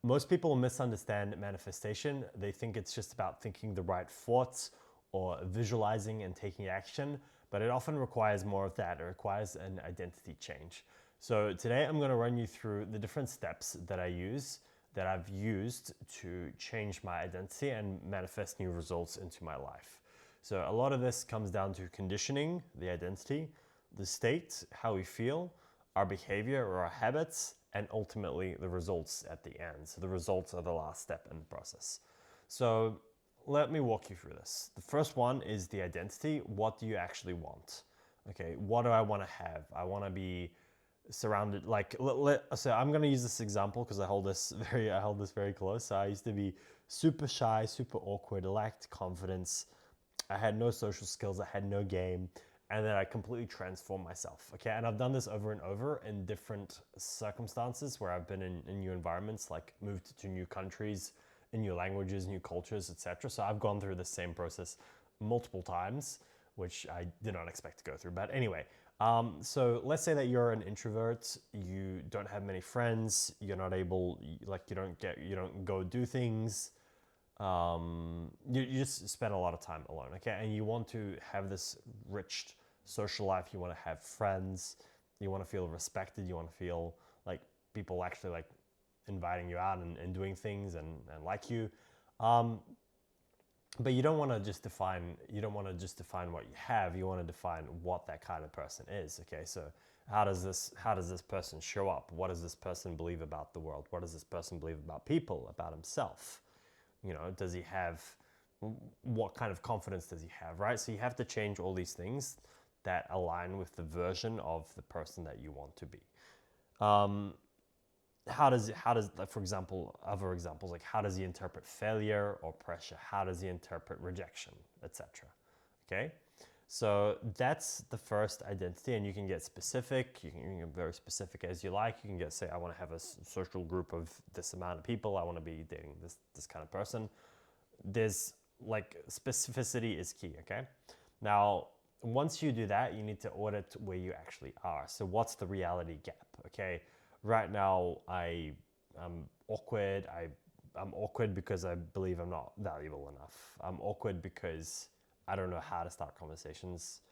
Most people misunderstand manifestation. They think it's just about thinking the right thoughts or visualizing and taking action, but it often requires more of that. It requires an identity change. So today I'm going to run you through the different steps that I've used to change my identity and manifest new results into my life. So a lot of this comes down to conditioning, the identity, the state, how we feel, our behavior or our habits, and ultimately the results at the end. So the results are the last step in the process. So let me walk you through this. The first one is the identity. What do you actually want? Okay, what do I want to have? I want to be surrounded, like, so I'm going to use this example because I hold this very close. So I used to be super shy, super awkward, lacked confidence. I had no social skills, I had no game, and then I completely transformed myself, okay? And I've done this over and over in different circumstances where I've been in new environments, like moved to new countries, in new languages, new cultures, etc. So I've gone through the same process multiple times, which I did not expect to go through. But anyway, so let's say that you're an introvert, you don't have many friends, you're not able, like you don't go do things, you just spend a lot of time alone, okay? And you want to have this rich social life, you want to have friends, you want to feel respected, you want to feel like people actually like inviting you out and doing things and like you. But you don't want to just define what you have, you want to define what that kind of person is, okay? So how does this person show up? What does this person believe about the world? What does this person believe about people, about himself? You know, does he have, what kind of confidence does he have, right? So you have to change all these things that align with the version of the person that you want to be. How does, like, for example, other examples, like how does he interpret failure or pressure? How does he interpret rejection, etc.? Okay, so that's the first identity, and you can get specific. You can get very specific as you like. You can get, say, I want to have a social group of this amount of people. I want to be dating this kind of person. There's like specificity is key. Okay, now once you do that, you need to audit where you actually are. So what's the reality gap? Okay, right now I'm awkward. I'm awkward because I believe I'm not valuable enough. I'm awkward because I don't know how to start conversations.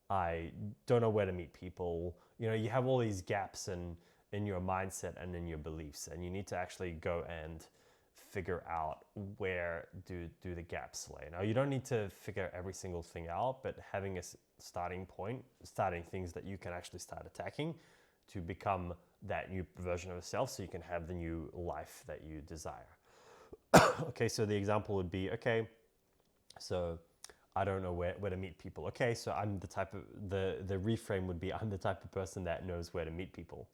I don't know where to meet people. You know, you have all these gaps in your mindset and in your beliefs, and you need to actually go and figure out where do the gaps lay. Now, you don't need to figure every single thing out, but having a starting point, starting things that you can actually start attacking to become that new version of yourself so you can have the new life that you desire. Okay, so the example would be, okay, so I don't know where to meet people. Okay, so I'm the type of, the reframe would be, I'm the type of person that knows where to meet people.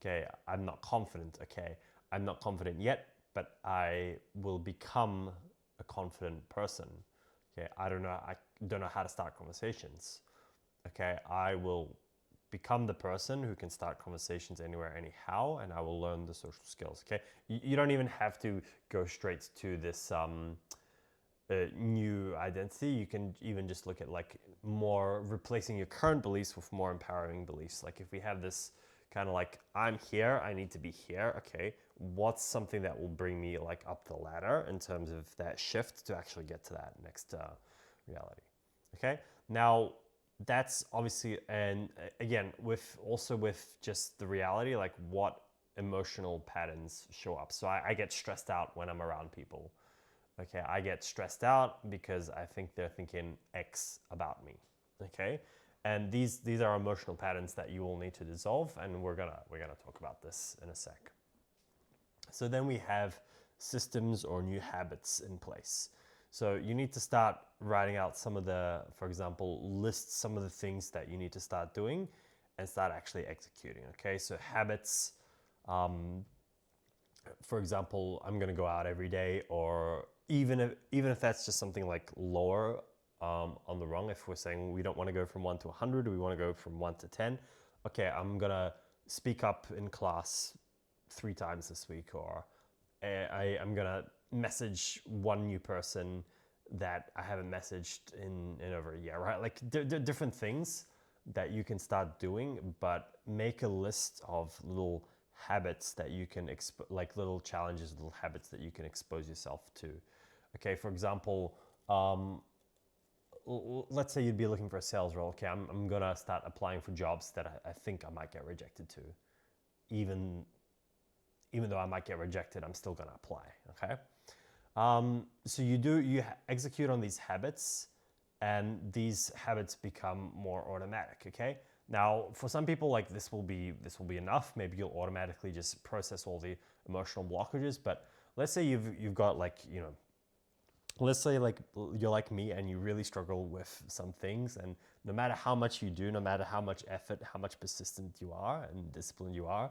Okay, I'm not confident. Okay, I'm not confident yet, but I will become a confident person. Okay, I don't know how to start conversations. Okay, I will become the person who can start conversations anywhere, anyhow, and I will learn the social skills. Okay, you don't even have to go straight to this new identity. You can even just look at like more replacing your current beliefs with more empowering beliefs. Like if we have this kind of like, I'm here, I need to be here. Okay, what's something that will bring me like up the ladder in terms of that shift to actually get to that next reality? Okay, now that's obviously, and again, with just the reality, like what emotional patterns show up. So I get stressed out when I'm around people. Okay, I get stressed out because I think they're thinking X about me. Okay, and these are emotional patterns that you will need to dissolve, and we're gonna talk about this in a sec. So then we have systems or new habits in place. So you need to start writing out some of the, for example, list some of the things that you need to start doing and start actually executing. Okay, so habits. For example, I'm gonna go out every day, or even if that's just something like lower on the rung. If we're saying we don't want to go from 1 to 100, we want to go from 1 to 10. Okay, I'm gonna speak up in class 3 times this week, or I'm gonna message one new person that I haven't messaged in over a year, right? Like different things that you can start doing, but make a list of little habits that you can like little challenges, little habits that you can expose yourself to. Okay, for example, let's say you'd be looking for a sales role. Okay, I'm gonna start applying for jobs that I think I might get rejected to. Even though I might get rejected, I'm still gonna apply. Okay, so you execute on these habits, and these habits become more automatic. Okay, now for some people, like this will be enough. Maybe you'll automatically just process all the emotional blockages. But let's say you've got like, you know, let's say like you're like me and you really struggle with some things, and no matter how much you do, no matter how much effort, how much persistent you are and disciplined you are,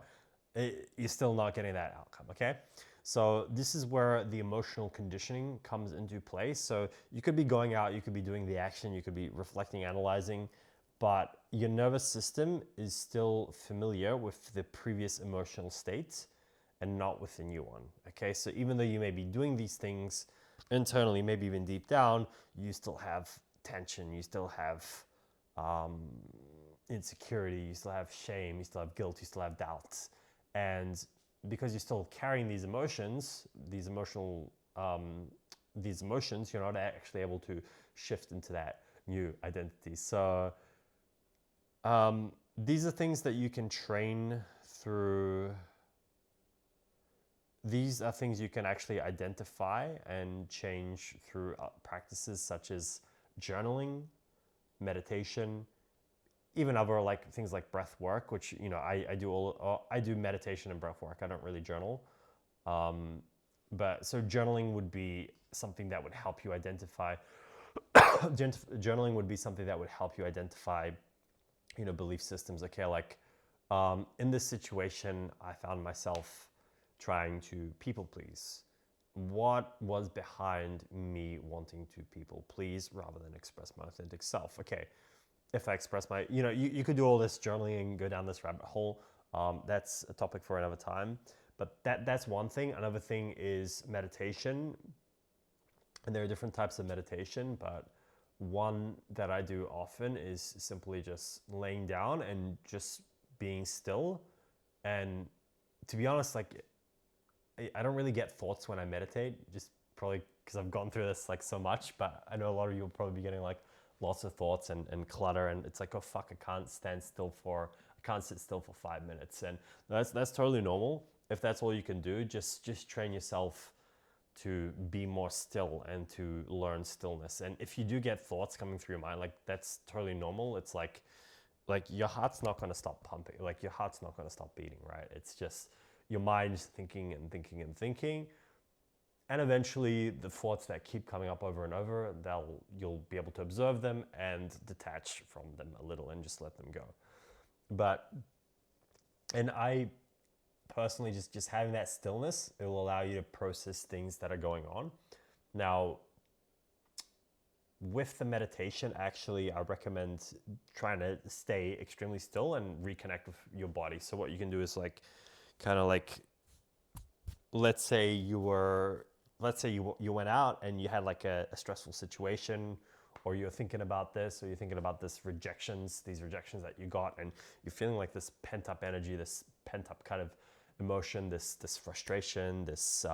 you're still not getting that outcome. Okay, so this is where the emotional conditioning comes into play. So you could be going out, you could be doing the action, you could be reflecting, analyzing, but your nervous system is still familiar with the previous emotional state and not with the new one. Okay, so even though you may be doing these things internally, maybe even deep down, you still have tension, you still have insecurity, you still have shame, you still have guilt, you still have doubts. And because you're still carrying these emotions, you're not actually able to shift into that new identity. So these are things that you can train through. These are things you can actually identify and change through practices such as journaling, meditation, even other like things like breath work, which, you know, I do meditation and breath work. I don't really journal. But so journaling would be something that would help you identify journaling would be something that would help you identify, you know, belief systems. Okay, like in this situation, I found myself trying to people please. What was behind me wanting to people please rather than express my authentic self? Okay, if I express my, you know, you could do all this journaling and go down this rabbit hole. That's a topic for another time. But that's one thing. Another thing is meditation. And there are different types of meditation, but one that I do often is simply just laying down and just being still. And to be honest, like I don't really get thoughts when I meditate, just probably because I've gone through this like so much, but I know a lot of you will probably be getting like lots of thoughts and clutter, and it's like, oh fuck, I can't sit still for 5 minutes. And that's totally normal. If that's all you can do, just train yourself to be more still and to learn stillness. And if you do get thoughts coming through your mind, like that's totally normal. It's like your heart's not going to stop pumping, like your heart's not going to stop beating, right? It's just your mind's thinking and thinking and thinking. And eventually the thoughts that keep coming up over and over, you'll be able to observe them and detach from them a little and just let them go. And I personally, just having that stillness, it will allow you to process things that are going on. Now, with the meditation, actually, I recommend trying to stay extremely still and reconnect with your body. So what you can do is like, kind of like, let's say you went out and you had like a stressful situation, or you're thinking about this, or you're thinking about these rejections that you got, and you're feeling like this pent up energy, this pent up kind of emotion, this frustration, this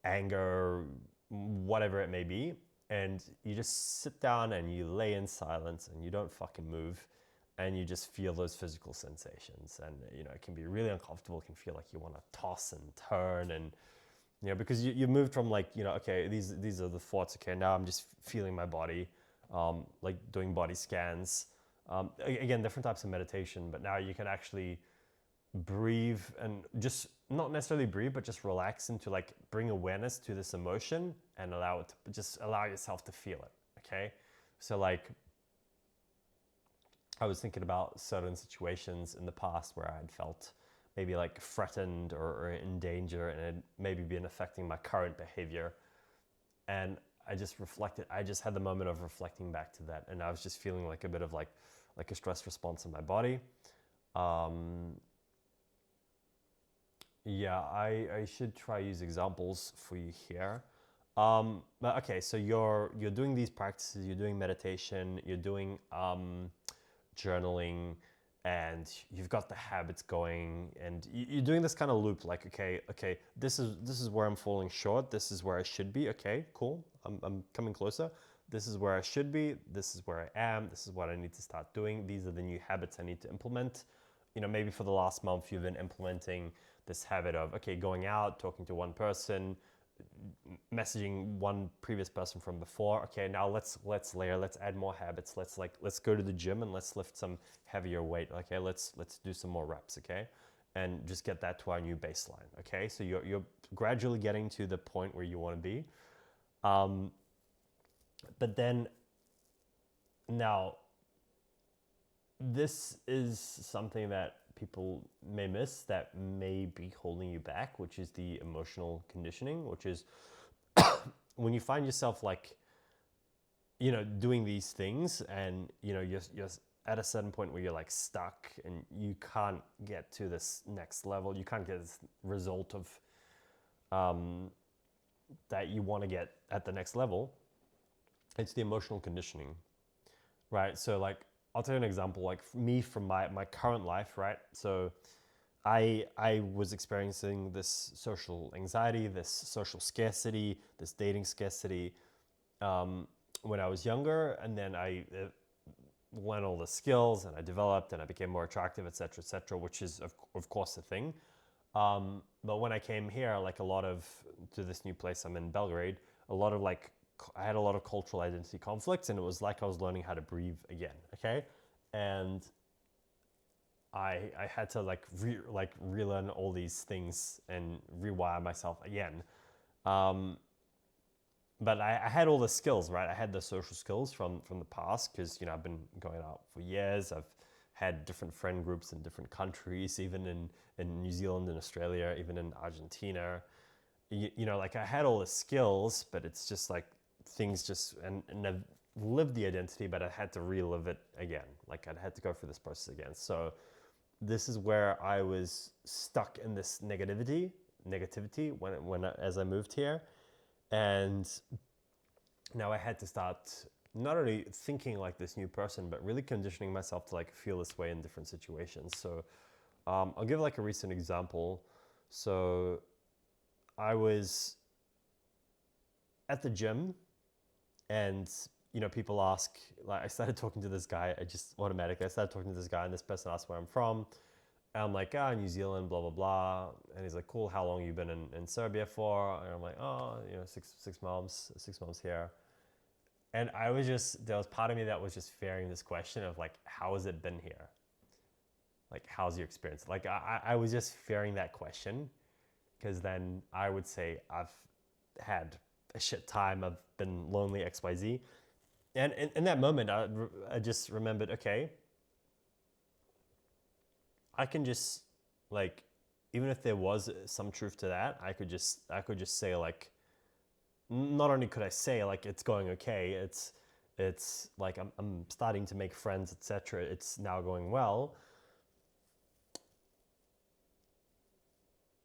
anger, whatever it may be. And you just sit down and you lay in silence and you don't fucking move, and you just feel those physical sensations. And, you know, it can be really uncomfortable. It can feel like you want to toss and turn, and, you know, because you moved from like, you know, okay, these are the thoughts. Okay, now I'm just feeling my body, like doing body scans. Again, different types of meditation, but now you can actually breathe and just not necessarily breathe, but just relax into like bring awareness to this emotion and allow yourself to feel it. Okay, so like I was thinking about certain situations in the past where I had felt maybe like threatened or in danger, and it had maybe been affecting my current behavior. And I just reflected. I just had the moment of reflecting back to that, and I was just feeling like a bit of like a stress response in my body. Yeah, I should try use examples for you here. But okay, so you're doing these practices, you're doing meditation, you're doing journaling, and you've got the habits going, and you're doing this kind of loop, like, okay, this is where I'm falling short, this is where I should be, okay, cool, I'm coming closer, this is where I should be, this is where I am, this is what I need to start doing, these are the new habits I need to implement. Maybe for the last month you've been implementing this habit of, okay, going out, talking to one person, messaging one previous person from before. Okay, now let's layer, let's add more habits. Let's go to the gym and let's lift some heavier weight. Okay, let's do some more reps. Okay, and just get that to our new baseline. Okay, so you're gradually getting to the point where you want to be. But then now, this is something that people may miss, that may be holding you back, which is the emotional conditioning, which is when you find yourself doing these things, and you're at a certain point where you're like stuck and you can't get to this next level, you can't get this result of that you want to get at the next level. It's the emotional conditioning, right? So like, I'll tell you an example, like me from my current life, right? So I was experiencing this social anxiety, this social scarcity, this dating scarcity when I was younger, and then I learned all the skills, and I developed, and I became more attractive, etc., etc., which is of course a thing. But when I came here, like to this new place, I'm in Belgrade, I had a lot of cultural identity conflicts, and it was like I was learning how to breathe again, okay? And I had to relearn all these things and rewire myself again. But I had all the skills, right? I had the social skills from the past, because I've been going out for years. I've had different friend groups in different countries, even in New Zealand and Australia, even in Argentina. Like I had all the skills, but it's just like things just, and I've lived the identity, but I had to relive it again. Like I'd had to go through this process again. So this is where I was stuck in this negativity as I moved here. And now I had to start not only thinking like this new person, but really conditioning myself to like feel this way in different situations. So I'll give like a recent example. So I was at the gym, and people ask, like, I started talking to this guy. I started talking to this guy, and this person asked where I'm from. And I'm like, New Zealand, blah, blah, blah. And he's like, cool, how long you been in Serbia for? And I'm like, 6 months here. And there was part of me that was just fearing this question of like, how has it been here? Like, how's your experience? Like, I was just fearing that question, because then I would say, I've had a shit time, I've been lonely, XYZ. And in that moment, I just remembered, okay, I can just, like, even if there was some truth to that, I could just say, like, not only could I say like it's going okay, it's like I'm starting to make friends, etc. It's now going well.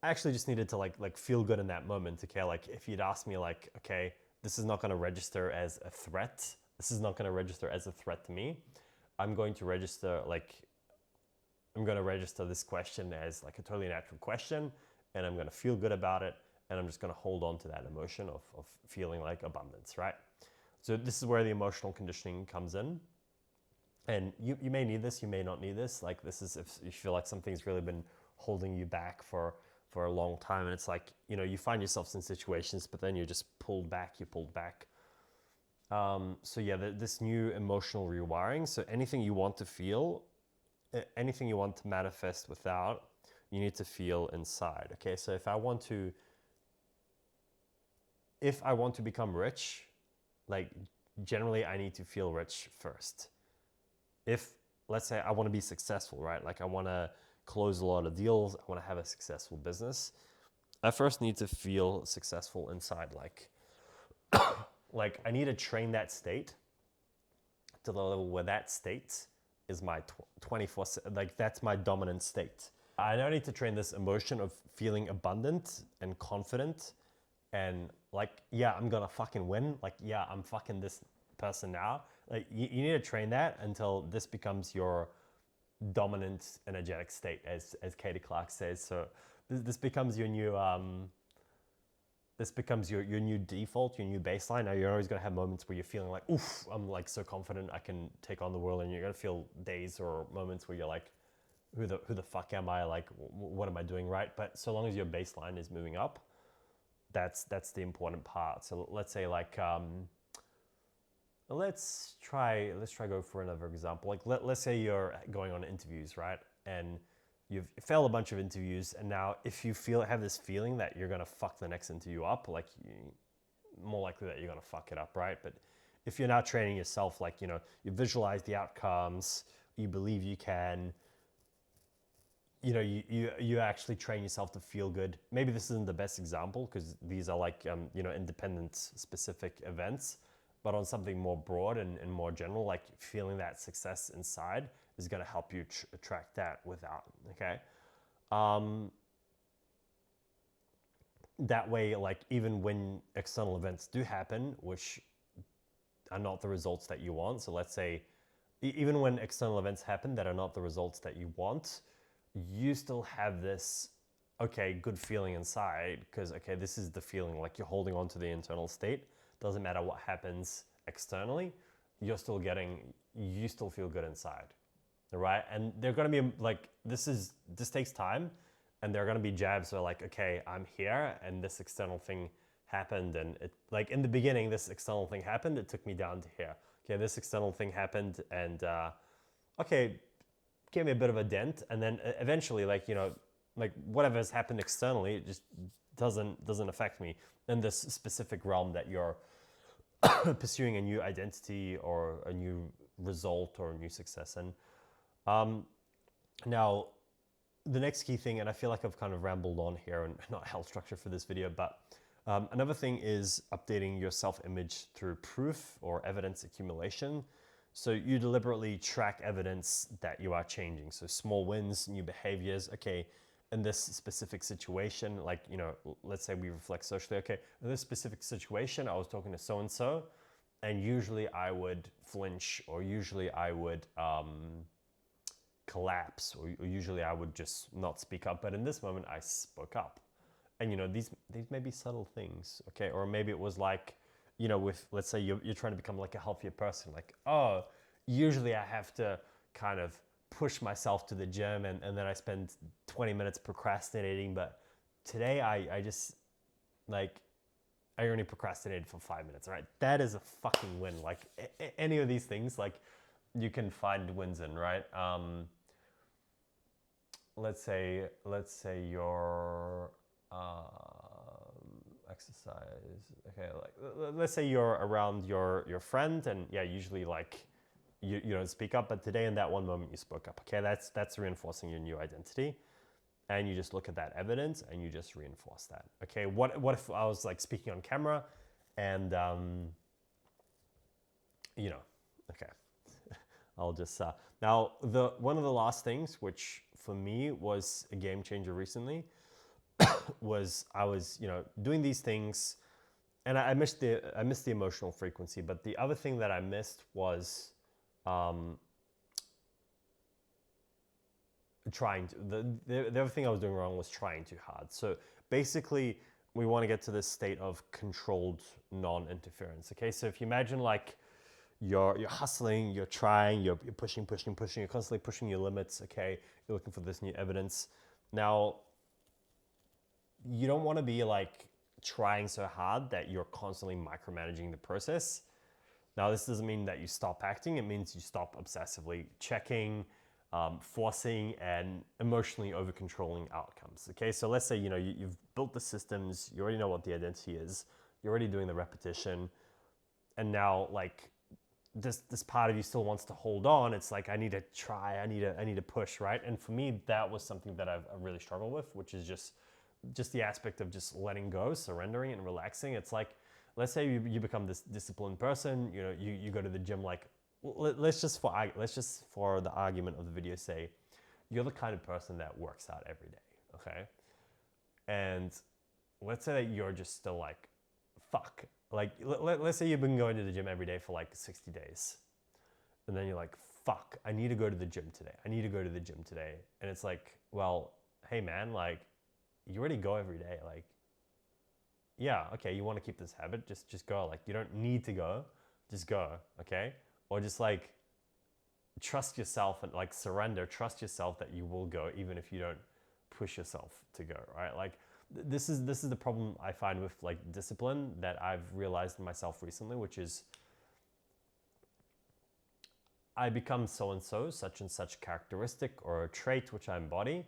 I actually just needed to like feel good in that moment. Okay, like if you'd asked me like, okay, this is not going to register as a threat. This is not going to register as a threat to me. I'm going to register this question as like a totally natural question, and I'm going to feel good about it, and I'm just going to hold on to that emotion of feeling like abundance, right? So this is where the emotional conditioning comes in. And you may need this, you may not need this. Like this is if you feel like something's really been holding you back for a long time, and it's like, you find yourself in situations, but then you're just pulled back. So yeah, this new emotional rewiring. So anything you want to feel, anything you want to manifest without, you need to feel inside. Okay, so if I want to become rich, like generally I need to feel rich first. If, let's say, I want to be successful, right? Like I want to close a lot of deals, I want to have a successful business, I first need to feel successful inside. Like I need to train that state to the level where that state is my 24, like that's my dominant state. I now need to train this emotion of feeling abundant and confident, and like, yeah, I'm gonna fucking win. Like, yeah, I'm fucking this person now. Like you need to train that until this becomes your dominant energetic state, as Katie Clark says. So this becomes your new your new default, your new baseline. Now you're always going to have moments where you're feeling like, oof, I'm like so confident I can take on the world, and you're going to feel days or moments where you're like, who the fuck am I? Like, what am I doing right? But so long as your baseline is moving up, that's the important part. So let's say like let's try go for another example. Like let's say you're going on interviews, right? And you've failed a bunch of interviews, and now if you have this feeling that you're gonna fuck the next interview up, like more likely that you're gonna fuck it up, right? But if you're now training yourself, like, you visualize the outcomes, you believe you can, you actually train yourself to feel good. Maybe this isn't the best example because these are like independent specific events, but on something more broad and more general, like feeling that success inside is going to help you attract that without, okay? That way, like, even when external events do happen, which are not the results that you want, so let's say, even when external events happen that are not the results that you want, you still have this, okay, good feeling inside, because, okay, this is the feeling, like you're holding on to the internal state. Doesn't matter what happens externally, you still feel good inside, right? And they're going to be like, this takes time, and there are going to be jabs where like, okay, I'm here, and this external thing happened, and it, like, in the beginning, this external thing happened, it took me down to here. Okay, this external thing happened, and okay, gave me a bit of a dent, and then eventually, like, like whatever has happened externally, it just doesn't affect me in this specific realm that you're pursuing a new identity or a new result or a new success. And now the next key thing, and I feel like I've kind of rambled on here and not held structure for this video, but another thing is updating your self-image through proof or evidence accumulation. So you deliberately track evidence that you are changing. So small wins, new behaviors. Okay, in this specific situation, like, let's say we reflect socially. Okay, in this specific situation, I was talking to so-and-so, and usually I would flinch, or usually I would collapse, or usually I would just not speak up. But in this moment, I spoke up. And, these may be subtle things, okay? Or maybe it was like, with, let's say you're trying to become like a healthier person, like, oh, usually I have to kind of push myself to the gym, and then I spend 20 minutes procrastinating, but today I just, like, I only procrastinated for 5 minutes, right? That is a fucking win. Like, any of these things, like, you can find wins in, right? Let's say you're exercise. Okay, like, let's say you're around your friend, and yeah, usually, like, you don't speak up, but today in that one moment you spoke up. Okay, that's reinforcing your new identity, and you just look at that evidence and you just reinforce that. Okay, what if I was like speaking on camera, and okay, I'll just now one of the last things, which for me was a game changer recently, was I was doing these things, and I missed the emotional frequency. But the other thing that I missed was trying to, the other thing I was doing wrong was trying too hard. So basically, we want to get to this state of controlled non-interference. Okay, so if you imagine, like, you're hustling, you're trying, you're pushing, you're constantly pushing your limits. Okay, you're looking for this new evidence. Now, you don't want to be like trying so hard that you're constantly micromanaging the process. Now, this doesn't mean that you stop acting. It means you stop obsessively checking, forcing, and emotionally over-controlling outcomes. Okay, so let's say you've built the systems, you already know what the identity is, you're already doing the repetition, and now, like, this part of you still wants to hold on. It's like, I need to try, I need to push, right? And for me, that was something that I've really struggled with, which is just the aspect of just letting go, surrendering, and relaxing. It's like, let's say you become this disciplined person, you go to the gym, like, let's just for the argument of the video say you're the kind of person that works out every day, okay? And let's say that you're just still like, fuck. Like, let's say you've been going to the gym every day for like 60 days. And then you're like, fuck, I need to go to the gym today. I need to go to the gym today. And it's like, well, hey man, like you already go every day. Like, yeah, okay, you want to keep this habit, just go. Like you don't need to go, just go, okay? Or just like trust yourself and like surrender, trust yourself that you will go even if you don't push yourself to go, right? Like this is the problem I find with like discipline that I've realized in myself recently, which is I become so and so, such and such characteristic or a trait which I embody,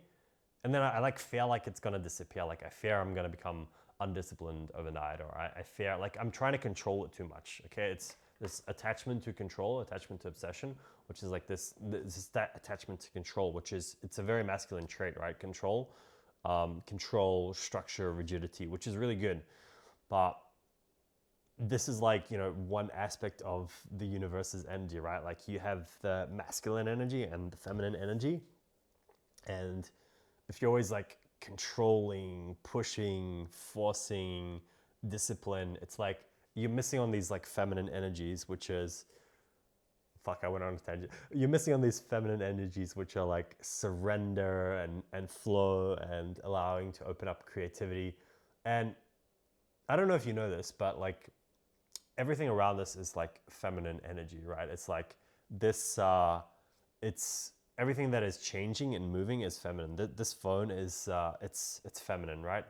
and then I like fear like it's gonna disappear. Like I fear I'm gonna become undisciplined overnight, or I fear like I'm trying to control it too much. Okay, it's this attachment to control, attachment to obsession, which is like that attachment to control, which is it's a very masculine trait, right? Control, control, structure, rigidity, which is really good, but this is like, you know, one aspect of the universe's energy, right? Like you have the masculine energy and the feminine energy, and if you're always like controlling, pushing, forcing, discipline, it's like you're missing on these like feminine energies, which is fuck, I went on a tangent. You're missing on these feminine energies, which are like surrender and flow and allowing to open up creativity. And I don't know if you know this, but like everything around us is like feminine energy, right? It's like this, it's everything that is changing and moving is feminine. This phone is, it's feminine, right?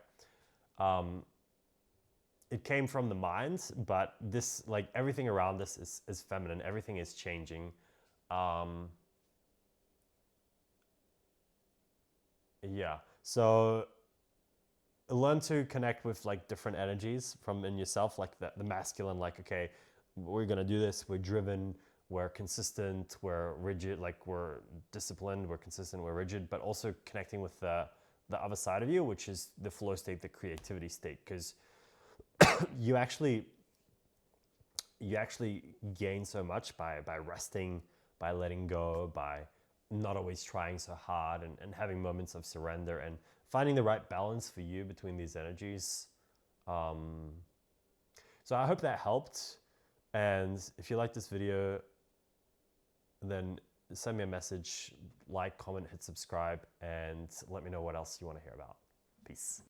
It came from the mind, but this, like everything around us is feminine. Everything is changing. Yeah. So learn to connect with like different energies from in yourself, like the masculine, like, okay, we're going to do this. We're driven, we're consistent, we're rigid, like we're disciplined, we're consistent, we're rigid, but also connecting with the other side of you, which is the flow state, the creativity state. Because you actually gain so much by resting, by letting go, by not always trying so hard, and having moments of surrender and finding the right balance for you between these energies. So I hope that helped. And if you like this video, then send me a message, like, comment, hit subscribe, and let me know what else you want to hear about. Peace.